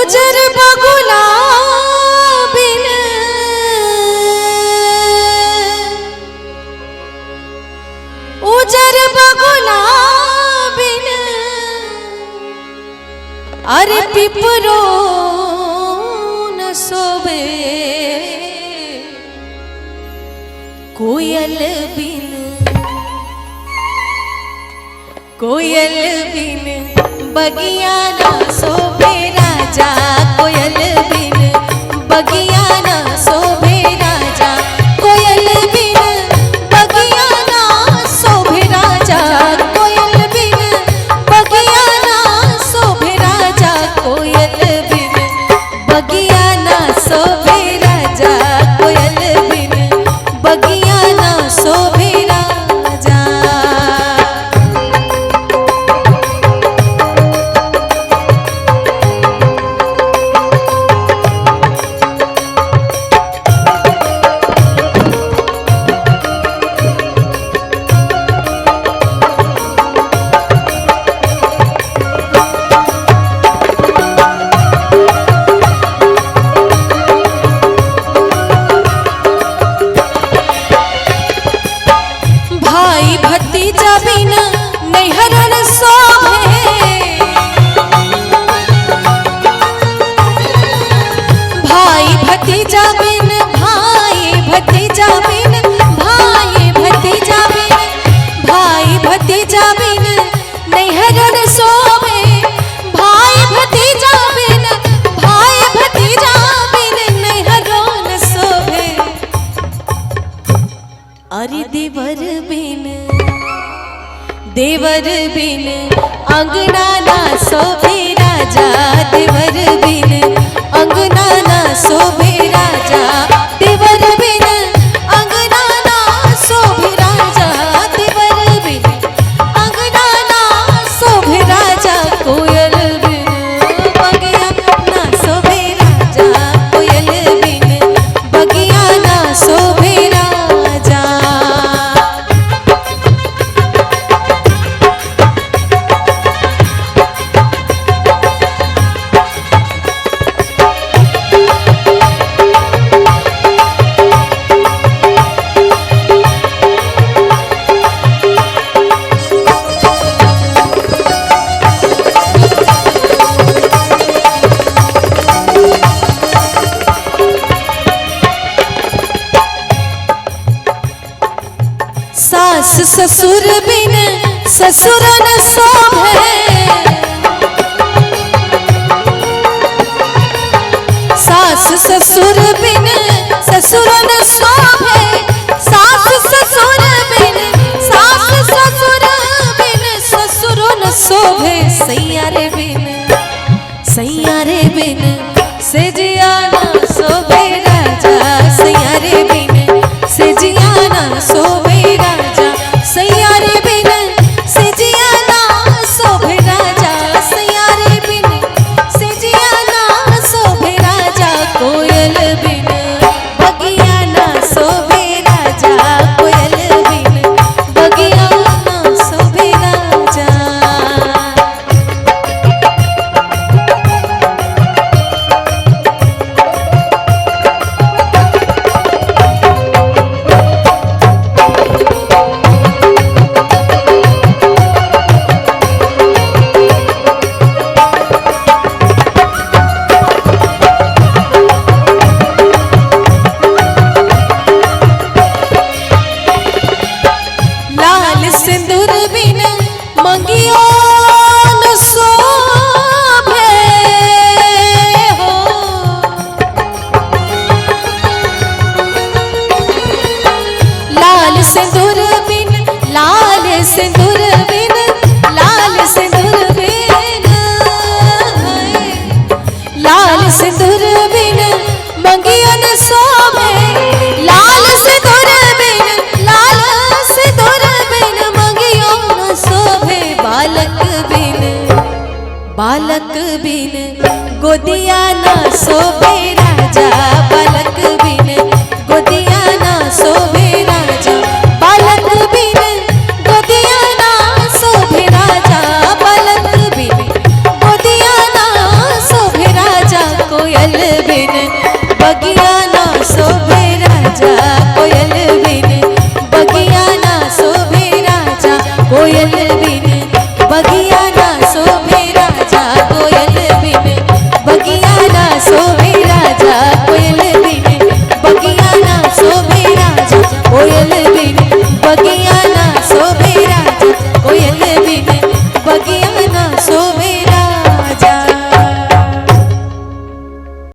उजर बगुला बिन उजर बगुला बिन अरे पिपरो न सोवे कोयल बिन बगिया ना सोवे राजा कोयल बिन बगिया ना सोवे राजा कोयल बिन बगिया ना सोवे राजा कोयल बिन बगिया ना सोवे राजा कोयल बिन बगिया ना सोवे राजा कोयल बिन बगिया ना सोवे राजा। भाई भतीजा बिन नैहरन सोहे भाई भतीजा बिन भाई भतीजा बिन भाई भतीजा बिन भाई भतीजा बिन नैहरन सोहे भाई भतीजा बिन नैहरन सोहे अरे देवर बिन अंगना ना सोभे राजा देवर बिन अंगना ना सोभे राजा देवर बिन अंगना ना सोभे राजा देवर बिन अंगना ना सोभे राजा कोयल बिन बगिया ना सोभे राजा कोयल बिन बगिया ना सोभे राजा। सास ससुर बिन ससुर न शोभे सास ससुर बिन ससुर न शोभे सास ससुर बिन ससुर न शोभे सैयारे बिन से जिया न शोभे राजा सैयारे बिन से जिया न शोभे राजा सैयारे बिन से जिया ना शोभे राजा सैयारे बिन से जिया ना शोभे राजा कोयल बिन बगिया ना शोभे राजा कोयल बिन बगिया ना शोभे राजा। सिंदूर बिन मंगियो न शोभे हो लाल सिंदूर बिन लाल सिंदूर बिन लाल सिंदूर बिन लाल सिंदूर बिन मंगियो न शोभे लाल सिंदूर बिन लाल सिंदूर बिन मंगियो न शोभे बालक बिन गोदिया ना शोभे राजा बालक बिन गोदिया ना शोभे राजा बालक बिन गोदिया ना शोभे राजा बालक बिन गोदिया ना शोभे राजा सोवे राजा कोयल बिन बगिया ना सोवे राजा कोयल बिन बगिया